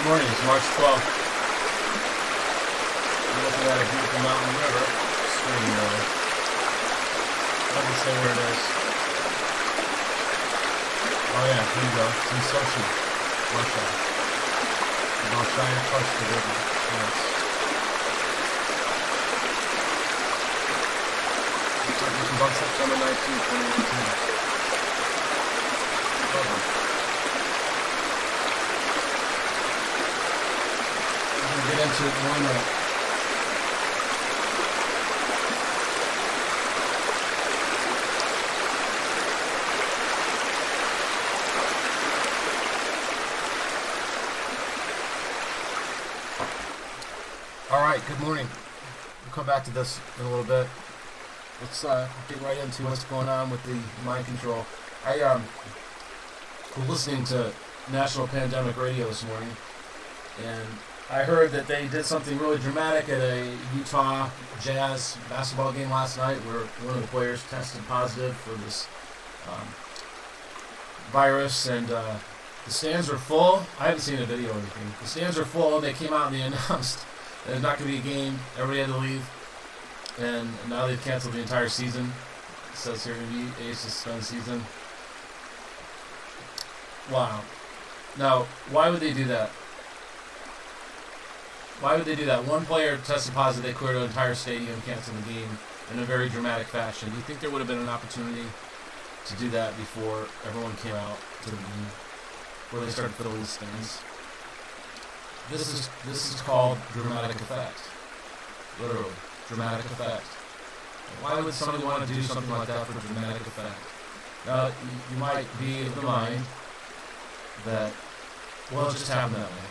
morning. It's March 12th. I'm looking at a beautiful mountain river stream really. Let me say where it is. Oh yeah, here you go. It's in Sochi, Russia. And I'll try and touch the river. Yes. This is on September 19th, 2019. Get into it in 1 minute. All right, good morning. We'll come back to this in a little bit. Let's get right into what's going on with the mind control. I was listening to National Pandemic Radio this morning, and I heard that they did something really dramatic at a Utah Jazz basketball game last night where one of the players tested positive for this virus, and the stands are full. I haven't seen a video or anything. The stands are full, and they came out and they announced that there's not going to be a game. Everybody had to leave, and now they've canceled the entire season. It says here to be a suspended season. Wow. Now, why would they do that? Why would they do that? One player tested positive, they cleared an entire stadium, canceled the game in a very dramatic fashion. Do you think there would have been an opportunity to do that before everyone came out to the game, where they started filling the stands? This is called dramatic effect. Literally, dramatic effect. Why would somebody want to do something like that for dramatic effect? Now, you might be of the mind that, well, it just happened that way.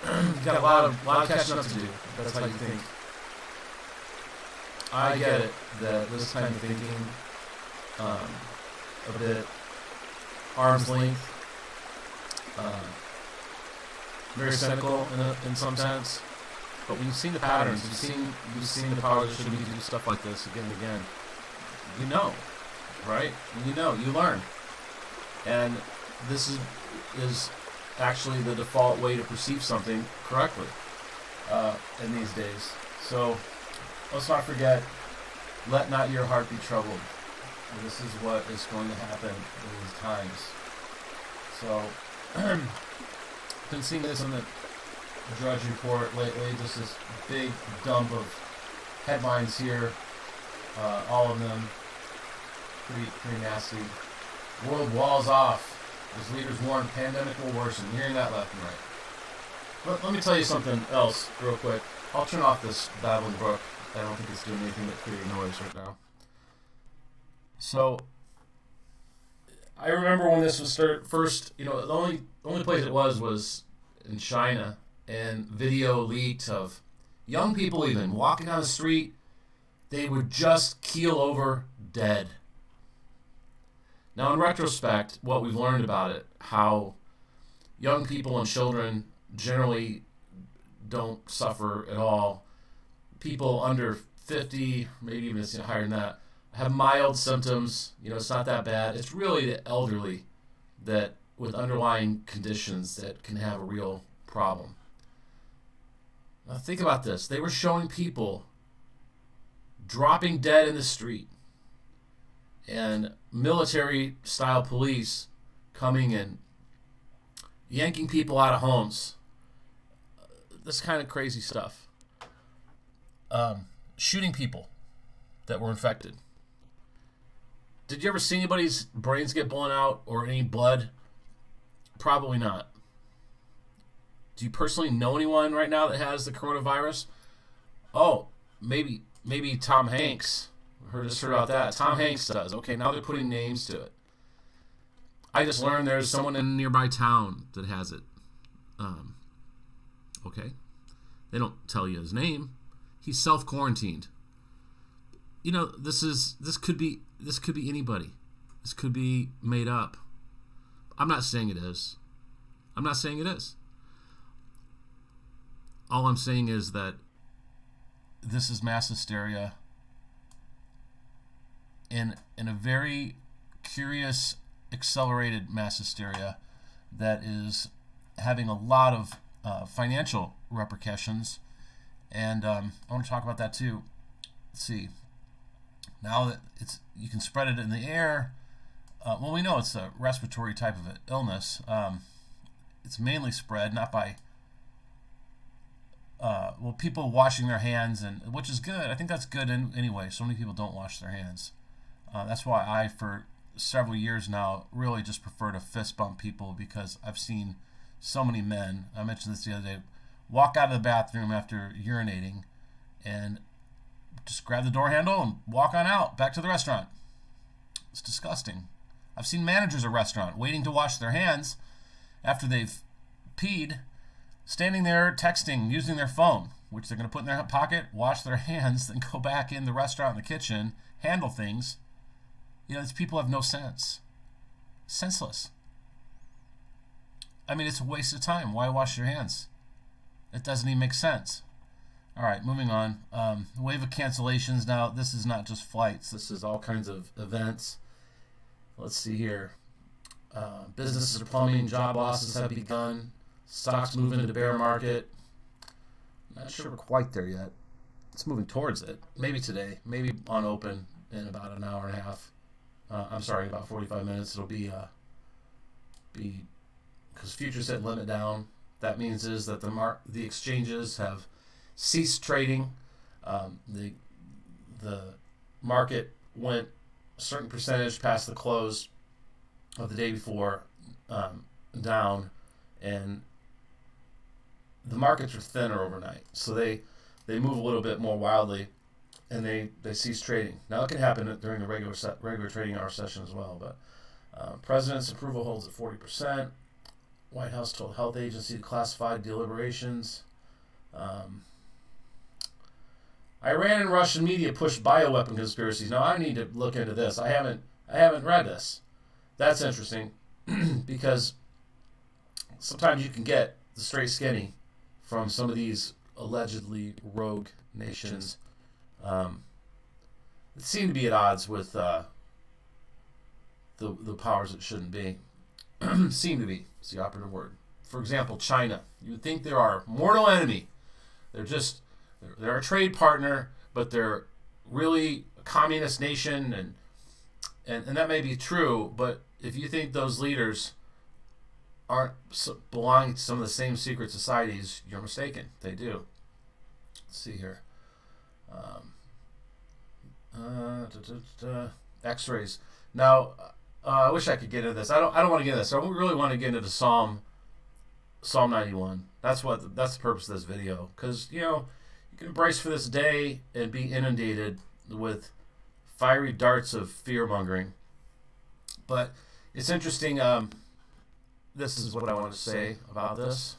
You've got a lot of catching up to do. That's how you think. I get it that this kind of thinking, a bit arm's length, very cynical in some sense. But when you've seen the patterns, you've seen the power that should be to do stuff like this again and again. You know, right? You know, you learn, and this is actually the default way to perceive something correctly in these days. So let's not forget, let not your heart be troubled. This is what is going to happen in these times. So been seeing this in the Drudge Report lately, just this big dump of headlines here, all of them pretty nasty. World walls off as leaders warn pandemic will worsen. You're hearing that left and right. Let me tell you something else real quick. I'll turn off this babbling brook. I don't think it's doing anything but creating noise right now. So, I remember when this was first, the only place it was in China, and video leaked of young people even walking down the street. They would just keel over dead. Now, in retrospect, what we've learned about it, how young people and children generally don't suffer at all. People under 50, maybe even higher than that, have mild symptoms. It's not that bad. It's really the elderly that with underlying conditions that can have a real problem. Now, think about this. They were showing people dropping dead in the street, and military-style police coming and yanking people out of homes. This kind of crazy stuff. Shooting people that were infected. Did you ever see anybody's brains get blown out or any blood? Probably not. Do you personally know anyone right now that has the coronavirus? Oh, maybe Tom Hanks. Just heard about that. Tom Hanks does. Okay, now they're putting names to it. I just learned there's someone in a nearby town that has it. Okay. They don't tell you his name. He's self-quarantined. This could be anybody. This could be made up. I'm not saying it is. All I'm saying is that this is mass hysteria in a very curious, accelerated mass hysteria that is having a lot of financial repercussions, and I want to talk about that too. Let's see. Now that you can spread it in the air. Well, we know it's a respiratory type of illness. It's mainly spread not by well, people washing their hands, and which is good. I think that's good anyway. So many people don't wash their hands. That's why I, for several years now, really just prefer to fist bump people, because I've seen so many men, I mentioned this the other day, walk out of the bathroom after urinating and just grab the door handle and walk on out back to the restaurant. It's disgusting. I've seen managers of restaurant waiting to wash their hands after they've peed, standing there texting, using their phone, which they're going to put in their pocket, wash their hands, then go back in the restaurant, in the kitchen, handle things. You know, these people have no sense. Senseless. I mean, it's a waste of time. Why wash your hands? It doesn't even make sense. All right, moving on. Wave of cancellations. Now, this is not just flights. This is all kinds of events. Let's see here. Businesses are plummeting. Job losses have begun. Stocks move into the bear market. Not sure we're quite there yet. It's moving towards it. Maybe today. Maybe on open in about an hour and a half. I'm sorry, about 45 minutes. It'll be because futures hit limit down. That means is that the exchanges have ceased trading. The market went a certain percentage past the close of the day before down, and the markets are thinner overnight, so they move a little bit more wildly, and they cease trading. Now it can happen during the regular trading hour session as well, but president's approval holds at 40%. White House told health agency classified deliberations. Iran and Russian media push bioweapon conspiracies. Now I need to look into this. I haven't read this. That's interesting because sometimes you can get the straight skinny from some of these allegedly rogue nations. That seem to be at odds with the powers that shouldn't be. Seem to be. It's the operative word. For example, China. You would think they're our mortal enemy. They're a trade partner, but they're really a communist nation, and that may be true, but if you think those leaders aren't belonging to some of the same secret societies, you're mistaken. They do. Let's see here. X-rays. Now, I wish I could get into this. I don't want to get into this. I really want to get into Psalm 91. That's the purpose of this video, because you can brace for this day and be inundated with fiery darts of fear-mongering. But it's interesting. This is what I want to say about this.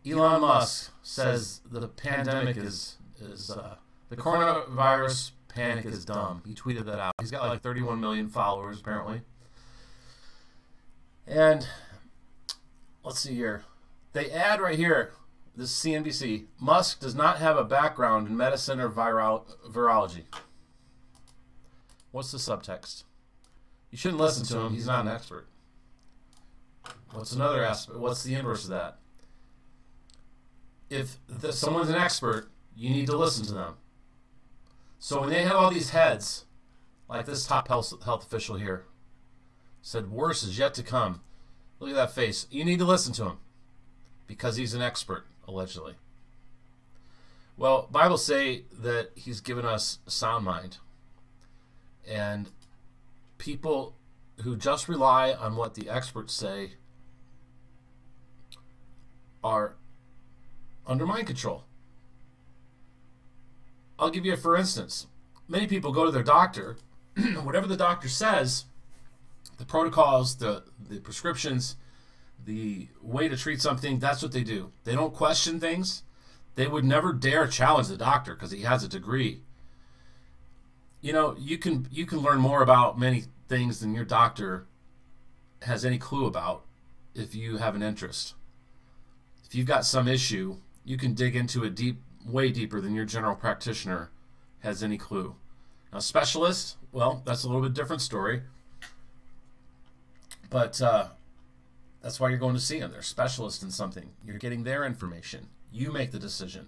Elon Musk says the pandemic is the coronavirus panic is dumb. He tweeted that out. He's got like 31 million followers apparently. And let's see here. They add right here, this is CNBC, Musk does not have a background in medicine or virology. What's the subtext? You shouldn't listen to him. He's not an expert. What's another aspect? What's the inverse of that? If someone's an expert, you need to listen to them. So when they have all these heads, like this top health official here, said worse is yet to come. Look at that face. You need to listen to him because he's an expert, allegedly. Well, Bible say that he's given us a sound mind. And people who just rely on what the experts say are under mind control. I'll give you a for instance. Many people go to their doctor, whatever the doctor says, the protocols, the prescriptions, the way to treat something, that's what they do. They don't question things. They would never dare challenge the doctor because he has a degree. You can learn more about many things than your doctor has any clue about if you have an interest. If you've got some issue, you can dig into it way deeper than your general practitioner has any clue. Now, specialist, well, that's a little bit different story. But That's why you're going to see them. They're specialists in something. You're getting their information. You make the decision.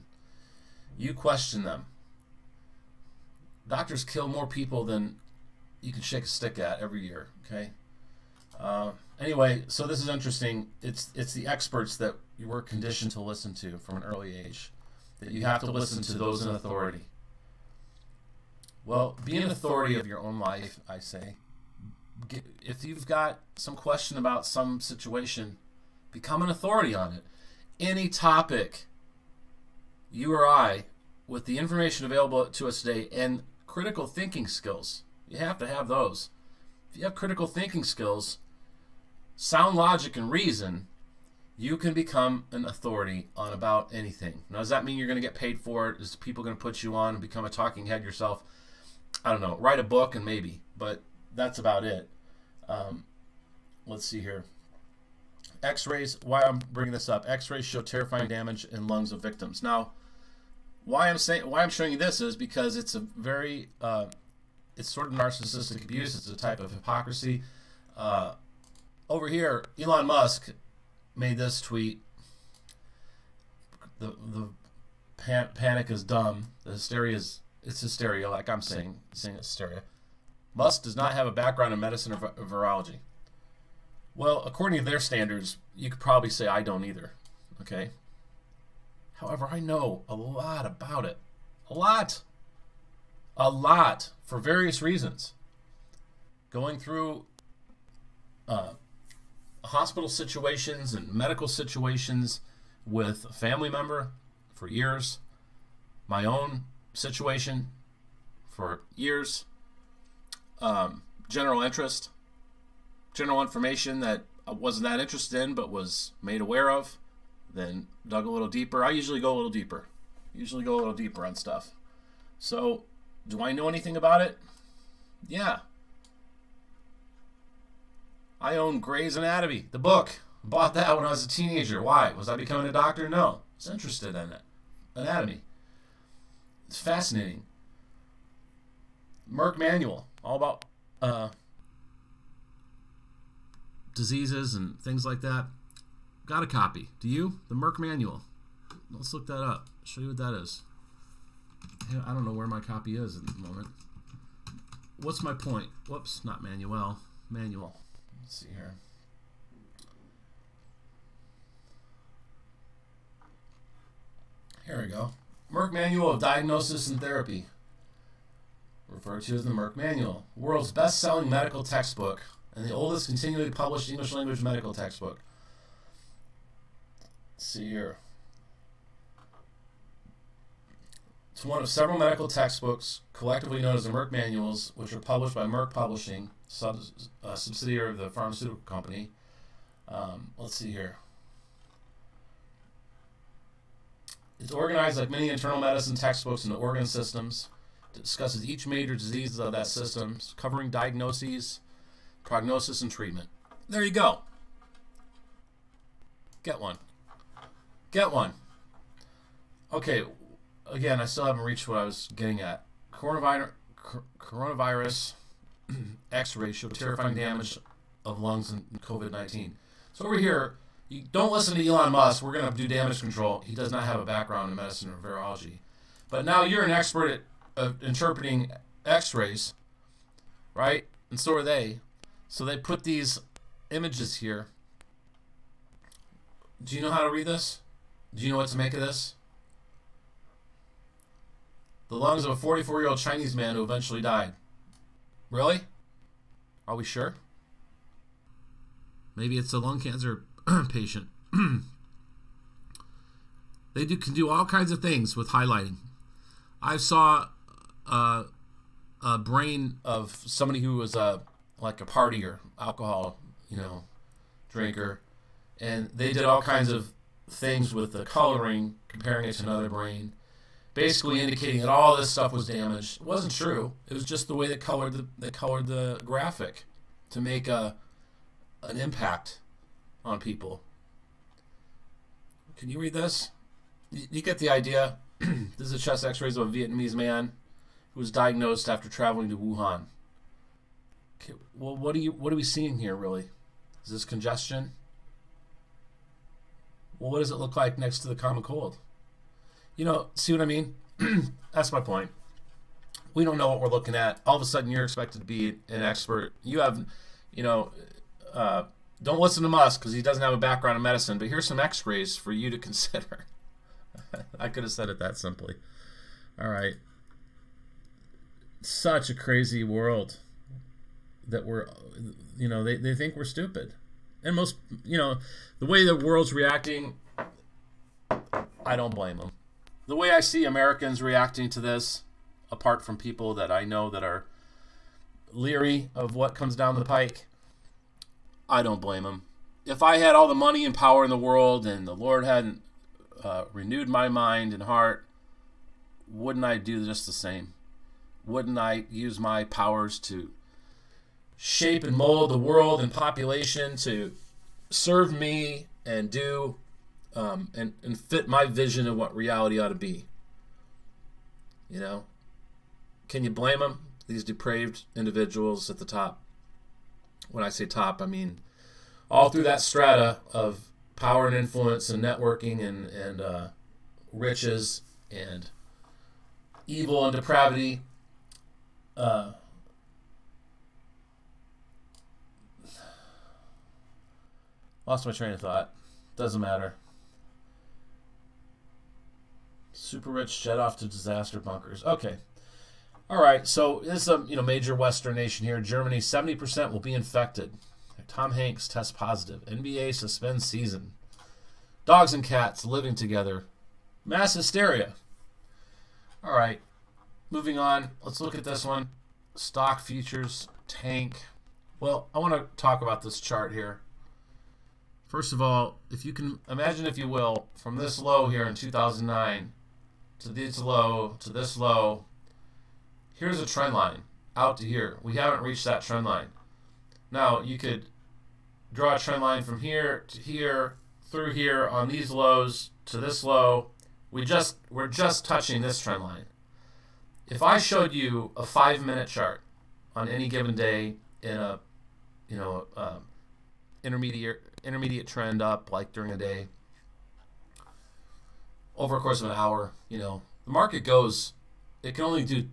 You question them. Doctors kill more people than you can shake a stick at every year, okay? Anyway, so this is interesting. It's the experts that you were conditioned to listen to from an early age, that you have to listen to those in authority. Well, be an authority of your own life, I say. If you've got some question about some situation, become an authority on it. Any topic, you or I, with the information available to us today and critical thinking skills, you have to have those. If you have critical thinking skills, sound logic and reason, you can become an authority on about anything. Now, does that mean you're going to get paid for it? Is people going to put you on and become a talking head yourself? I don't know. Write a book and maybe, but that's about it. Let's see here. X-rays, why I'm bringing this up. X-rays show terrifying damage in lungs of victims. Now, why I'm showing you this is because it's a very, it's sort of narcissistic abuse. It's a type of hypocrisy. Over here, Elon Musk made this tweet. The panic is dumb. The hysteria is, it's hysteria, like I'm saying it's hysteria. Musk does not have a background in medicine or virology. Well, according to their standards, you could probably say I don't either. Okay. However, I know a lot about it. A lot, for various reasons. Going through hospital situations and medical situations with a family member for years. My own situation for years. General interest. General information that I wasn't that interested in but was made aware of. Then dug a little deeper. I usually go a little deeper. On stuff. So, do I know anything about it? Yeah. I own Grey's Anatomy, the book. Bought that when I was a teenager. Why? Was I becoming a doctor? No. I was interested in it. Anatomy. It's fascinating. Merck Manual. All about diseases and things like that. Got a copy. Do you? The Merck Manual. Let's look that up. Show you what that is. I don't know where my copy is at the moment. What's my point? Whoops, not Manuel. Manual. Let's see here. Here we go. Merck Manual of Diagnosis and Therapy. Referred to as the Merck Manual. World's best-selling medical textbook and the oldest continually published English-language medical textbook. Let's see here. It's one of several medical textbooks collectively known as the Merck Manuals, which are published by Merck Publishing, subsidiary of the pharmaceutical company. Let's see here. It's organized like many internal medicine textbooks into organ systems. It discusses each major disease of that system, covering diagnoses, prognosis, and treatment. There you go. Get one. Get one. Okay, again, I still haven't reached what I was getting at. Coronavirus X-rays show terrifying damage of lungs in COVID-19. So over here, you don't listen to Elon Musk. We're going to do damage control. He does not have a background in medicine or virology. But now you're an expert at interpreting X-rays, right? And so are they. So they put these images here. Do you know how to read this? Do you know what to make of this? The lungs of a 44-year-old Chinese man who eventually died. Really? Are we sure? Maybe it's a lung cancer patient. They can do all kinds of things with highlighting. I saw a brain of somebody who was like a partier, alcohol, drinker, and they did all kinds of things with the coloring, comparing it to another brain, basically indicating that all this stuff was damaged. It wasn't true. It was just the way they colored the graphic to make an impact on people. Can you read this? You get the idea. This is a chest X-rays of a Vietnamese man who was diagnosed after traveling to Wuhan. Okay, well, what are we seeing here really? Is this congestion? Well, what does it look like next to the common cold? You know, see what I mean? That's my point. We don't know what we're looking at. All of a sudden, you're expected to be an expert. You have, you know, don't listen to Musk because he doesn't have a background in medicine, but here's some x-rays for you to consider. I could have said it that simply. All right. Such a crazy world that we're, you know, they think we're stupid. And most, you know, the way the world's reacting, I don't blame them. The way I see Americans reacting to this, apart from people that I know that are leery of what comes down the pike, I don't blame them. If I had all the money and power in the world and the Lord hadn't renewed my mind and heart, wouldn't I do just the same? Wouldn't I use my powers to shape and mold the world and population to serve me and do and fit my vision of what reality ought to be? You know? Can you blame them? These depraved individuals at the top. When I say top, I mean all through that strata of power and influence and networking and riches and evil and depravity. Lost my train of thought. Doesn't matter. Super rich jet off to disaster bunkers. Okay. All right. So this is a major Western nation here. Germany, 70% will be infected. Tom Hanks tests positive. NBA suspends season. Dogs and cats living together. Mass hysteria. All right. Moving on. Let's look at this one. Stock futures tank. Well, I want to talk about this chart here. First of all, if you can imagine, if you will, from this low here in 2009 to this low to this low, here's a trend line out to here. We haven't reached that trend line. Now, you could draw a trend line from here to here, through here on these lows to this low. We're just touching this trend line. If I showed you a 5-minute chart on any given day in a intermediate trend up, like during a day, over a course of an hour, the market goes, it can only do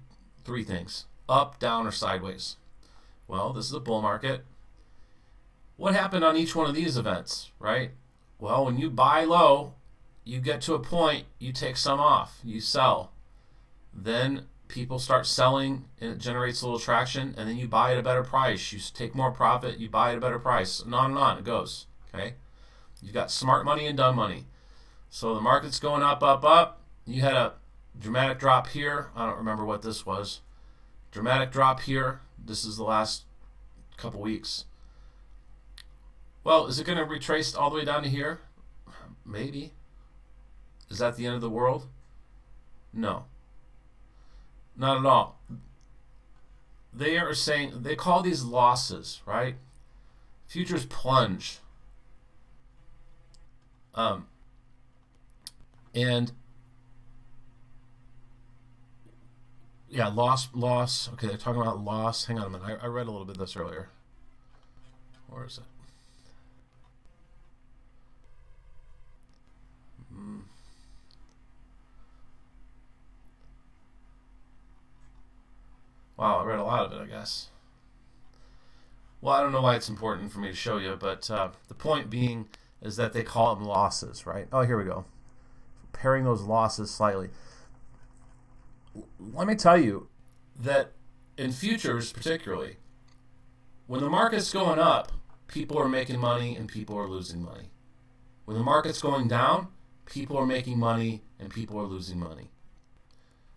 3 things: up, down, or sideways. Well, this is a bull market. What happened on each one of these events, right? Well, when you buy low, you get to a point, you take some off, you sell. Then people start selling, and it generates a little traction, and then you buy at a better price. You take more profit, you buy at a better price, and on it goes, okay? You've got smart money and dumb money. So the market's going up, up, up. You had a dramatic drop here. I don't remember what this was. Dramatic drop here. This is the last couple weeks. Well, is it going to retrace all the way down to here? Maybe. Is that the end of the world? No. Not at all. They are saying, they call these losses, right? Futures plunge. And yeah, loss. Okay, they're talking about loss. Hang on a minute. I read a little bit of this earlier. Where is it? Wow, I read a lot of it, I guess. Well, I don't know why it's important for me to show you, but the point being is that they call them losses, right? Oh, here we go. Pairing those losses slightly. Let me tell you that in futures particularly, when the market's going up, people are making money and people are losing money. When the market's going down, people are making money and people are losing money.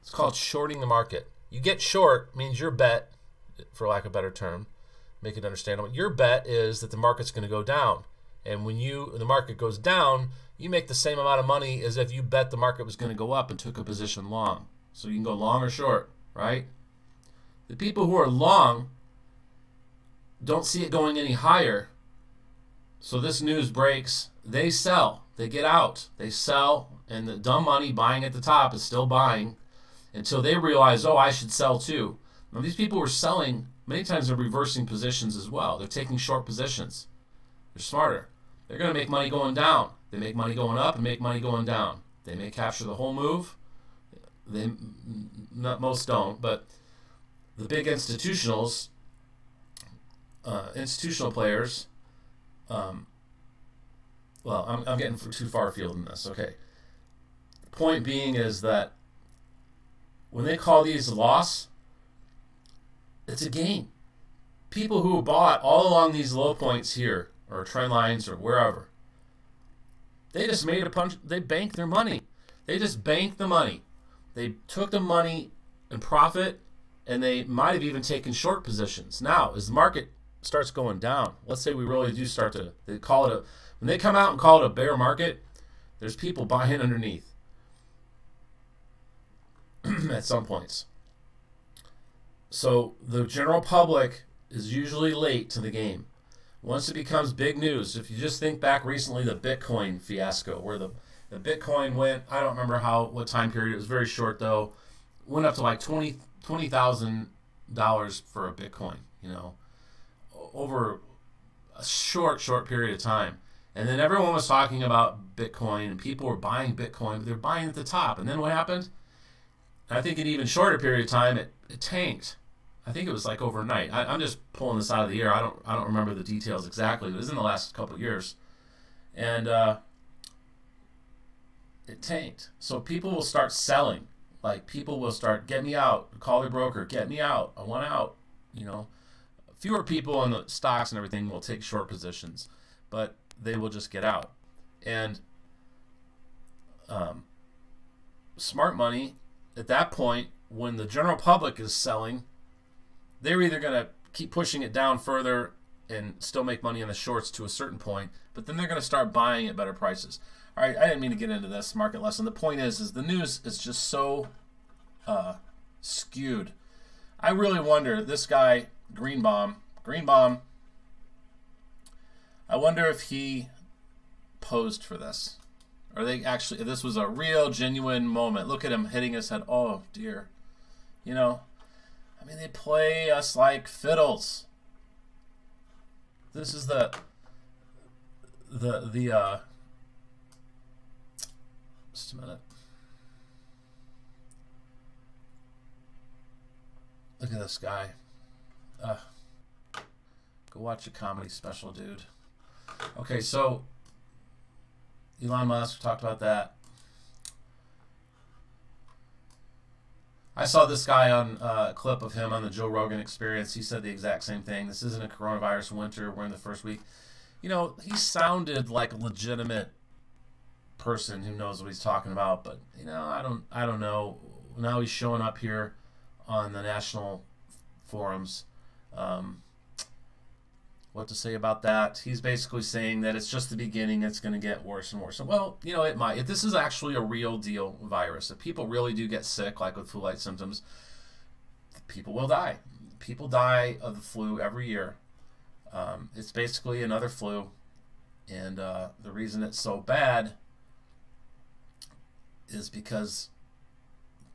It's called shorting the market. You get short means your bet, for lack of a better term, make it understandable. Your bet is that the market's going to go down. And when the market goes down, you make the same amount of money as if you bet the market was going to go up and took a position long. So you can go long or short, right? The people who are long don't see it going any higher. So this news breaks, they sell, they get out, they sell, and the dumb money buying at the top is still buying until they realize, oh, I should sell too. Now these people who are selling, many times they're reversing positions as well. They're taking short positions. They're smarter. They're going to make money going down. They make money going up and make money going down. They may capture the whole move. Most don't, but the big institutional players. Well, I'm getting too far afield in this. Okay. Point being is that when they call these a loss, it's a gain. People who bought all along these low points here, or trend lines, or wherever, they just made a punch. They banked their money. They just banked the money. They took the money in profit, and they might have even taken short positions. Now, as the market starts going down, let's say we really do start to, they call it when they come out and call it a bear market, there's people buying underneath at some points. So the general public is usually late to the game. Once it becomes big news, if you just think back recently, the Bitcoin fiasco, where the Bitcoin went, I don't remember what time period, it was very short though, went up to like $20,000 for a Bitcoin, you know, over a short period of time. And then everyone was talking about Bitcoin, and people were buying Bitcoin, but they're buying at the top. And then what happened? I think in an even shorter period of time, it tanked. I think it was like overnight. I'm just pulling this out of the air. I don't remember the details exactly. It was in the last couple of years. And it tanked. So people will start selling. Like people will start, get me out, call their broker, get me out, I want out. You know, fewer people in the stocks and everything will take short positions, but they will just get out. And smart money, at that point, when the general public is selling, they're either going to keep pushing it down further and still make money on the shorts to a certain point, but then they're going to start buying at better prices. All right, I didn't mean to get into this market lesson. The point is the news is just so skewed. I really wonder, this guy, Greenbaum, I wonder if he posed for this. Or they actually, if this was a real, genuine moment. Look at him hitting his head. Oh, dear. You know, I mean, they play us like fiddles. This is just a minute. Look at this guy. Go watch a comedy special, dude. Okay, so Elon Musk talked about that. I saw this guy on a clip of him on the Joe Rogan Experience. He said the exact same thing. This isn't a coronavirus winter. We're in the first week. You know, he sounded like a legitimate person who knows what he's talking about, but you know, I don't know. Now he's showing up here on the national forums. What to say about that? He's basically saying that it's just the beginning. It's going to get worse and worse. Well, you know, it might. If this is actually a real deal virus, if people really do get sick, like with flu-like symptoms, people will die. People die of the flu every year. It's basically another flu, and the reason it's so bad is because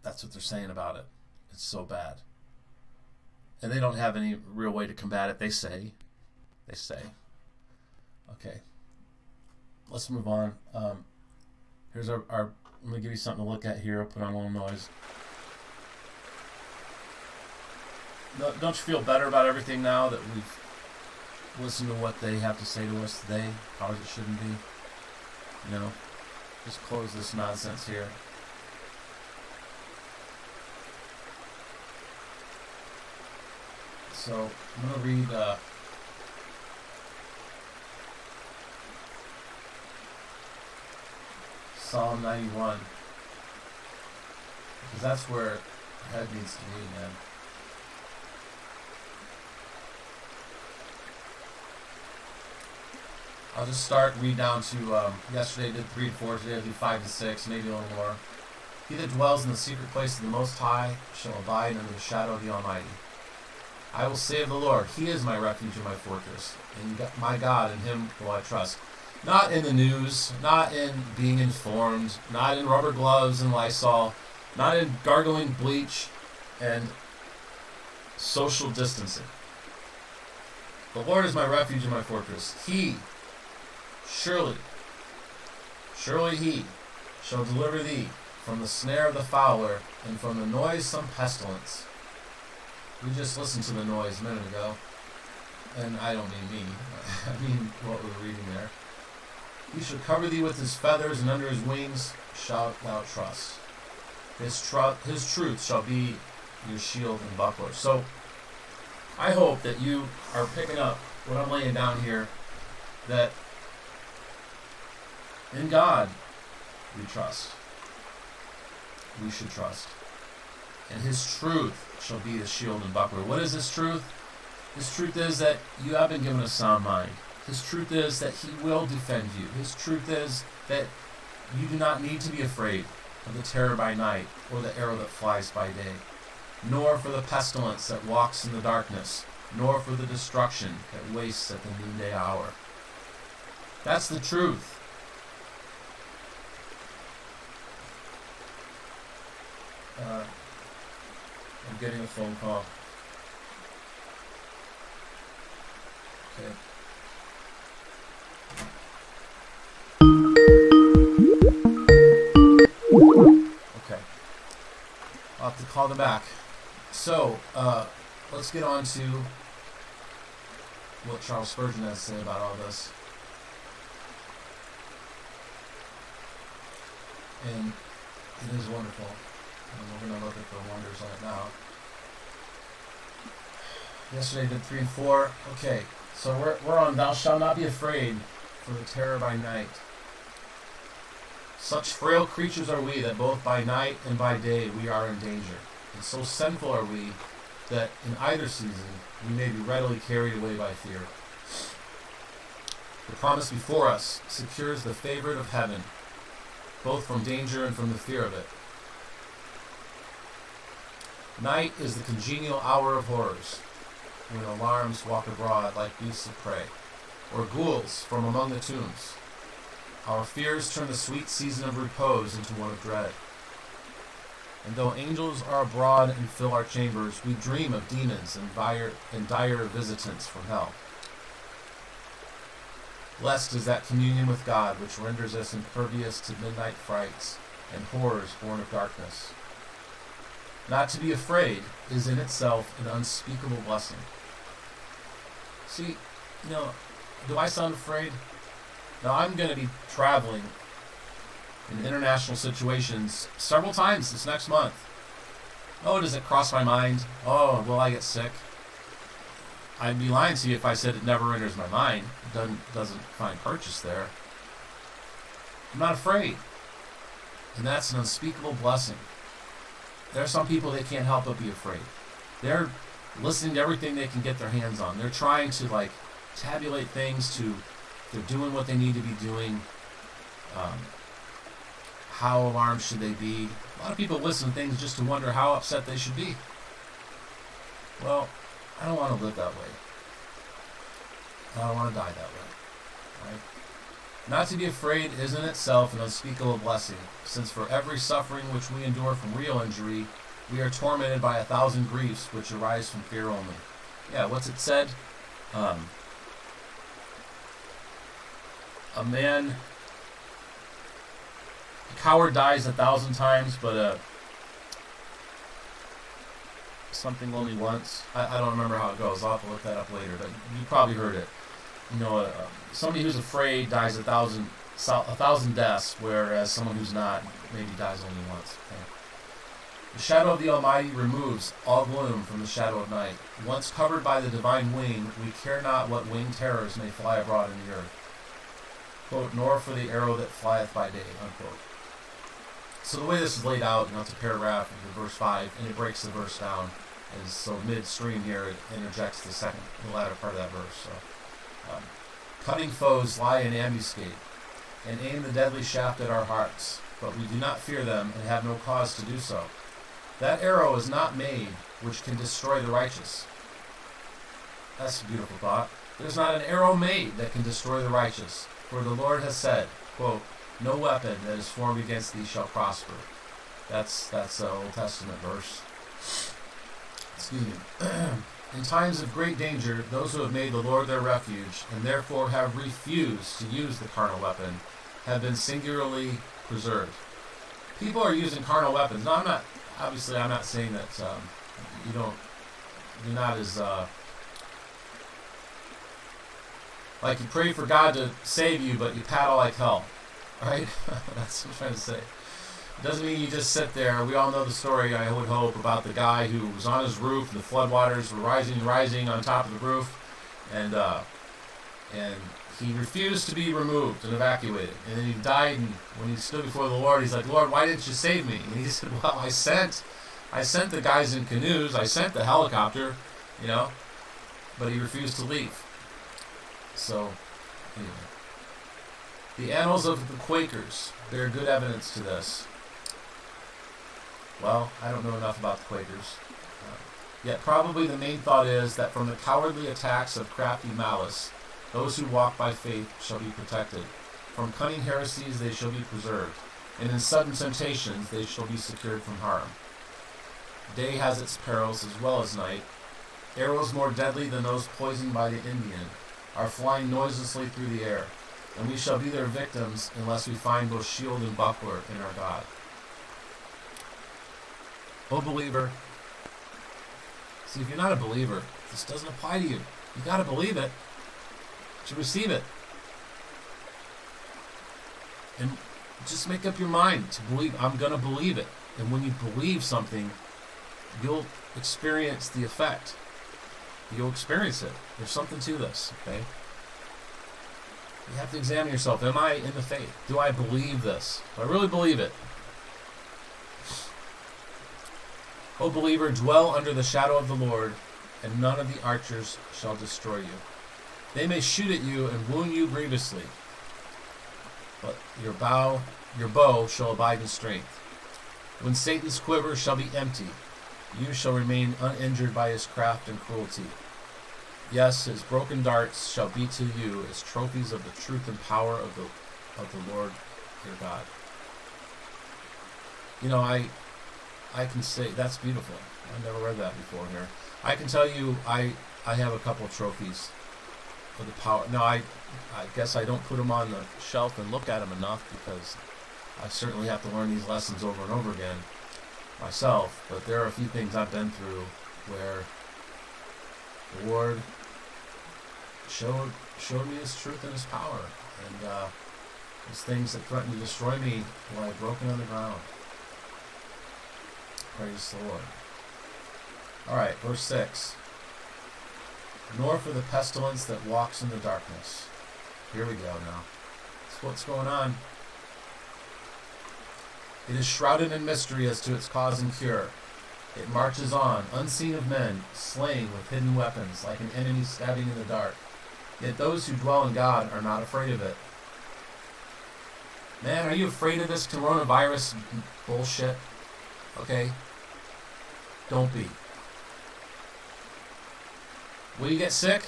that's what they're saying about it. It's so bad. And they don't have any real way to combat it, they say. Okay. Let's move on. Here's our let me give you something to look at here. I'll put on a little noise. Don't you feel better about everything now that we've listened to what they have to say to us today? Powers it shouldn't be. You know? Just close this nonsense here. So I'm going to read Psalm 91, because that's where your head needs to be, man. I'll just read down to, yesterday I did 3 to 4, today I'll do 5 to 6, maybe a little more. He that dwells in the secret place of the Most High shall abide under the shadow of the Almighty. I will say of the Lord, He is my refuge and my fortress, and my God, in Him will I trust. Not in the news, not in being informed, not in rubber gloves and Lysol, not in gargling bleach and social distancing. The Lord is my refuge and my fortress. He surely Surely he shall deliver thee from the snare of the fowler and from the noisome pestilence. We just listened to the noise a minute ago. And I don't mean me. I mean what we're reading there. He shall cover thee with his feathers, and under his wings shalt thou trust. His truth shall be your shield and buckler. So, I hope that you are picking up what I'm laying down here, that in God we trust. We should trust. And his truth shall be the shield and buckler. What is this truth? His truth is that you have been given a sound mind. His truth is that he will defend you. His truth is that you do not need to be afraid of the terror by night or the arrow that flies by day, nor for the pestilence that walks in the darkness, nor for the destruction that wastes at the noonday hour. That's the truth. I'm getting a phone call. Okay. Okay. I'll have to call them back. So, let's get on to what Charles Spurgeon has to say about all this. And it is wonderful. And we're going to look at the wonders on it now. Yesterday did 3 and 4. Okay, so we're on thou shalt not be afraid for the terror by night. Such frail creatures are we that both by night and by day we are in danger. And so sinful are we that in either season we may be readily carried away by fear. The promise before us secures the favorite of heaven, both from danger and from the fear of it. Night is the congenial hour of horrors, when alarms walk abroad like beasts of prey, or ghouls from among the tombs. Our fears turn the sweet season of repose into one of dread. And though angels are abroad and fill our chambers, we dream of demons and dire visitants from hell. Blessed is that communion with God which renders us impervious to midnight frights and horrors born of darkness. Not to be afraid is in itself an unspeakable blessing. See, do I sound afraid? Now, I'm going to be traveling in international situations several times this next month. Oh, does it cross my mind? Oh, will I get sick? I'd be lying to you if I said it never enters my mind. It doesn't find purchase there. I'm not afraid. And that's an unspeakable blessing. There are some people that can't help but be afraid. They're listening to everything they can get their hands on. They're trying to tabulate things they're doing what they need to be doing. How alarmed should they be? A lot of people listen to things just to wonder how upset they should be. Well, I don't want to live that way. I don't want to die that way. Right? Not to be afraid is in itself an unspeakable blessing, since for every suffering which we endure from real injury, we are tormented by 1,000 griefs which arise from fear only. Yeah, what's it said? A coward dies 1,000 times, but something only once. I don't remember how it goes. I'll have to look that up later, but you probably heard it. Somebody who's afraid dies 1,000 deaths, whereas someone who's not maybe dies only once. Okay. The shadow of the Almighty removes all gloom from the shadow of night. Once covered by the divine wing, we care not what winged terrors may fly abroad in the earth. Quote, nor for the arrow that flieth by day, unquote. So the way this is laid out, it's a paragraph in verse 5, and it breaks the verse down. And so midstream here, it interjects the latter part of that verse. So, cunning foes lie in ambuscade, and aim the deadly shaft at our hearts, but we do not fear them, and have no cause to do so. That arrow is not made which can destroy the righteous. That's a beautiful thought. There's not an arrow made that can destroy the righteous. For the Lord has said, quote, no weapon that is formed against thee shall prosper. That's an Old Testament verse. Excuse me. In times of great danger, those who have made the Lord their refuge, and therefore have refused to use the carnal weapon, have been singularly preserved. People are using carnal weapons. No, I'm not. Obviously, I'm not saying that you're not as like you pray for God to save you, but you paddle like hell, right? That's what I'm trying to say. It doesn't mean you just sit there. We all know the story, I would hope, about the guy who was on his roof. The floodwaters were rising on top of the roof, and he refused to be removed and evacuated. And then he died, and when he stood before the Lord, he's like, Lord, why didn't you save me? And he said, well, I sent the guys in canoes, I sent the helicopter, but he refused to leave. So, anyway. The annals of the Quakers bear good evidence to this. Well, I don't know enough about the Quakers. Yet probably the main thought is that from the cowardly attacks of crafty malice, those who walk by faith shall be protected. From cunning heresies they shall be preserved, and in sudden temptations they shall be secured from harm. Day has its perils as well as night. Arrows more deadly than those poisoned by the Indian are flying noiselessly through the air, and we shall be their victims unless we find both shield and buckler in our God. Oh, believer. See, if you're not a believer, this doesn't apply to you. You got to believe it to receive it. And just make up your mind to believe. I'm going to believe it. And when you believe something, you'll experience the effect. You'll experience it. There's something to this, okay? You have to examine yourself. Am I in the faith? Do I believe this? Do I really believe it? O believer, dwell under the shadow of the Lord, and none of the archers shall destroy you. They may shoot at you and wound you grievously, but your bow shall abide in strength. When Satan's quiver shall be empty, you shall remain uninjured by his craft and cruelty. Yes, his broken darts shall be to you as trophies of the truth and power of the Lord your God. I can say, that's beautiful. I've never read that before here. I can tell you, I have a couple of trophies for the power. Now, I guess I don't put them on the shelf and look at them enough, because I certainly have to learn these lessons over and over again myself. But there are a few things I've been through where the Lord showed me his truth and his power. And those things that threatened to destroy me lie broken on the ground. Praise the Lord. Alright, verse 6. Nor for the pestilence that walks in the darkness. Here we go now. That's what's going on. It is shrouded in mystery as to its cause and cure. It marches on, unseen of men, slaying with hidden weapons, like an enemy stabbing in the dark. Yet those who dwell in God are not afraid of it. Man, are you afraid of this coronavirus bullshit? Okay? Don't be. Will you get sick?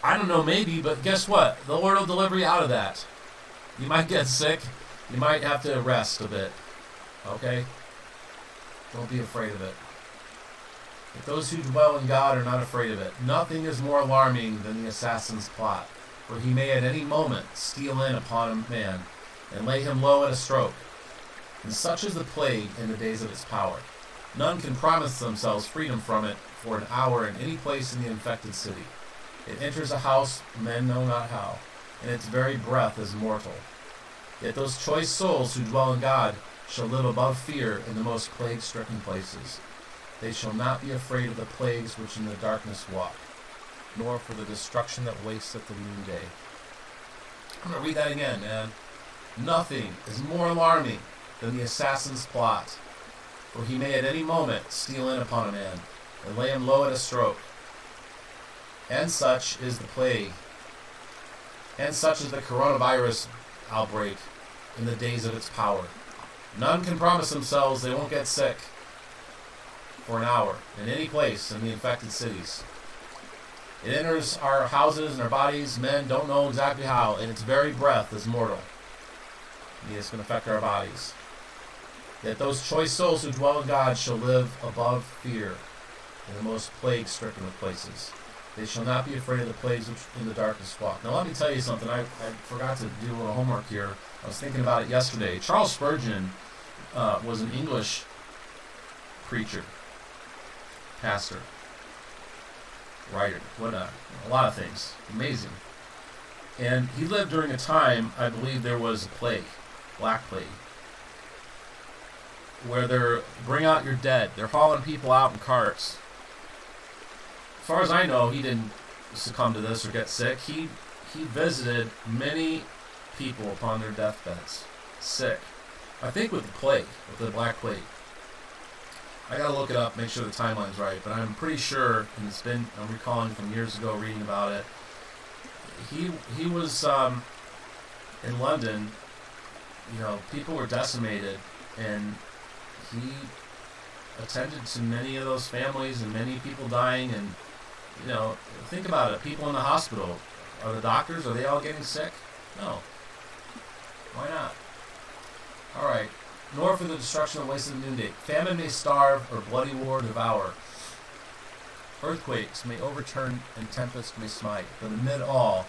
I don't know, maybe, but guess what? The Lord will deliver you out of that. You might get sick. You might have to rest a bit. Okay? Don't be afraid of it. But those who dwell in God are not afraid of it. Nothing is more alarming than the assassin's plot, for he may at any moment steal in upon a man and lay him low at a stroke. And such is the plague in the days of its power. None can promise themselves freedom from it for an hour in any place in the infected city. It enters a house, men know not how, and its very breath is mortal. Yet those choice souls who dwell in God shall live above fear in the most plague-stricken places. They shall not be afraid of the plagues which in the darkness walk, nor for the destruction that wastes at the noonday. I'm going to read that again, man. Nothing is more alarming than the assassin's plot, for he may at any moment steal in upon a man and lay him low at a stroke. And such is the plague, and such is the coronavirus outbreak in the days of its power. None can promise themselves they won't get sick for an hour in any place in the infected cities. It enters our houses and our bodies. Men don't know exactly how, and its very breath is mortal. And it's going to affect our bodies. Yet those choice souls who dwell in God shall live above fear in the most plague-stricken of places. They shall not be afraid of the plagues which in the darkness walk. Now let me tell you something. I forgot to do a little homework here. I was thinking about it yesterday. Charles Spurgeon was an English preacher, pastor, writer, a lot of things. Amazing. And he lived during a time, I believe there was a plague, Black Plague, where they're bring out your dead. They're hauling people out in carts. As far as I know, he didn't succumb to this or get sick. He visited many people upon their deathbeds, sick. I think with the plague, with the Black Plague. I gotta look it up, make sure the timeline's right, but I'm pretty sure, and I'm recalling from years ago reading about it, he was in London, people were decimated, and he attended to many of those families and many people dying, and think about it, people in the hospital, are the doctors, are they all getting sick? No. Why not? Alright. Nor for the destruction of waste of noonday. Famine may starve, or bloody war devour. Earthquakes may overturn, and tempest may smite. But amid all,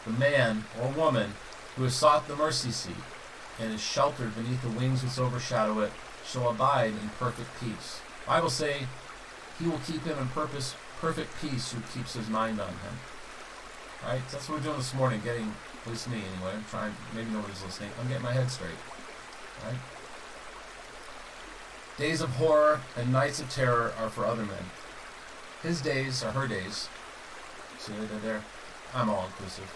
the man or woman who has sought the mercy seat, and is sheltered beneath the wings which overshadow it, shall abide in perfect peace. Bible say, he will keep him in perfect peace who keeps his mind on him. Right? So that's what we're doing this morning, getting, at least me anyway, I'm trying, maybe nobody's listening, I'm getting my head straight. Right? Days of horror and nights of terror are for other men. His days are her days. See what I did there? I'm all inclusive.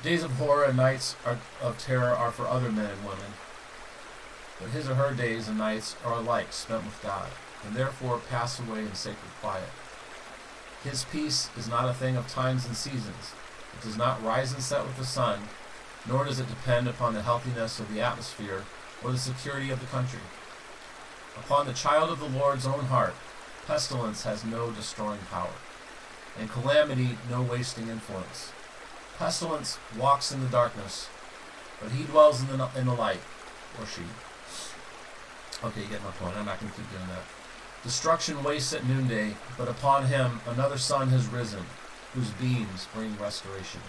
Days of horror and nights of terror are for other men and women. But his or her days and nights are alike spent with God, and therefore pass away in sacred quiet. His peace is not a thing of times and seasons. It does not rise and set with the sun, nor does it depend upon the healthiness of the atmosphere or the security of the country. Upon the child of the Lord's own heart, pestilence has no destroying power, and calamity no wasting influence. Pestilence walks in the darkness, but he dwells in the light, or she. Okay, you get my point. I'm not going to keep doing that. Destruction wastes at noonday, but upon him another sun has risen, whose beams bring restoration.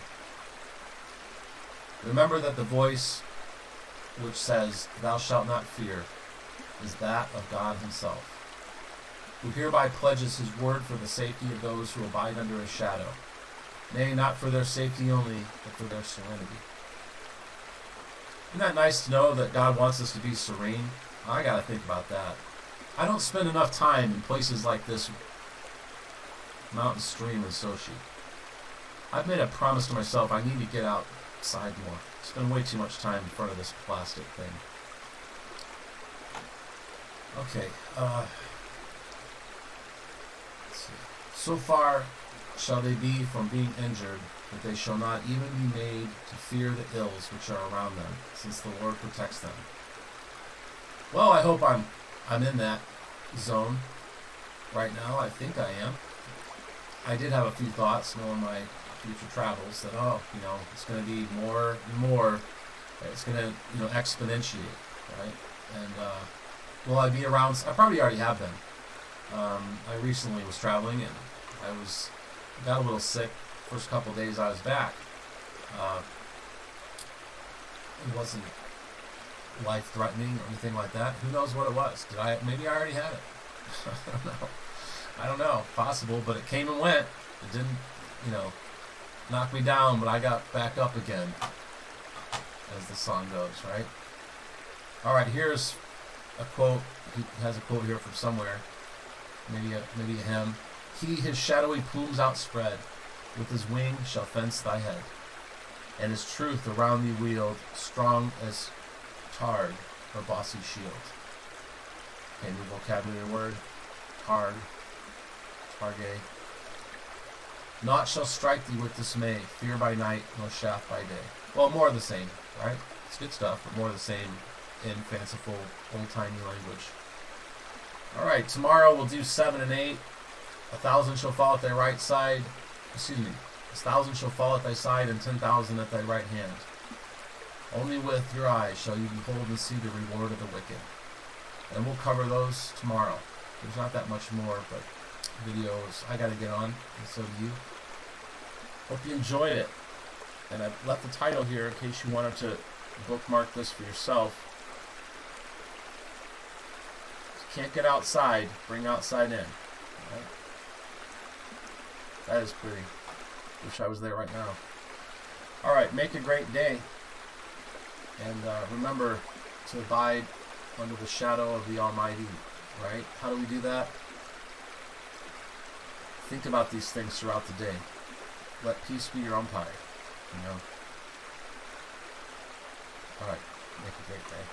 Remember that the voice which says, "Thou shalt not fear," is that of God himself, who hereby pledges his word for the safety of those who abide under his shadow, nay, not for their safety only, but for their serenity. Isn't that nice to know that God wants us to be serene? I gotta think about that. I don't spend enough time in places like this mountain stream in Sochi. I've made a promise to myself I need to get outside more. Spend way too much time in front of this plastic thing. Okay, let's see. So far shall they be from being injured, that they shall not even be made to fear the ills which are around them, since the Lord protects them. Well, I hope I'm in that zone right now. I think I am. I did have a few thoughts, knowing my future travels, that it's going to be more and more. It's going to exponentiate, right? And will I be around? I probably already have been. I recently was traveling, and I got a little sick. First couple of days I was back. It wasn't life-threatening or anything like that. Who knows what it was? Maybe I already had it. I don't know. Possible, but it came and went. It didn't, knock me down, but I got back up again, as the song goes, right? All right, here's a quote. He has a quote here from somewhere. Maybe a hymn. He his shadowy plumes outspread, with his wing shall fence thy head, and his truth around thee wield, strong as tard or bossy shield. Okay, new vocabulary word. Tard. Targe. Naught shall strike thee with dismay, fear by night, nor shaft by day. Well, more of the same, right? It's good stuff, but more of the same in fanciful, old-timey language. Alright, tomorrow we'll do 7 and 8. 1,000 shall fall at thy right side. Excuse me. 1,000 shall fall at thy side, and 10,000 at thy right hand. Only with your eyes shall you behold and see the reward of the wicked. And we'll cover those tomorrow. There's not that much more, but videos I gotta get on, and so do you. Hope you enjoyed it. And I've left the title here in case you wanted to Bookmark this for yourself. If you can't get outside, bring outside in. Right? That is pretty. Wish I was there right now. Alright, make a great day. And remember to abide under the shadow of the Almighty. Right? How do we do that? Think about these things throughout the day. Let peace be your umpire. You know? Alright, make a great day.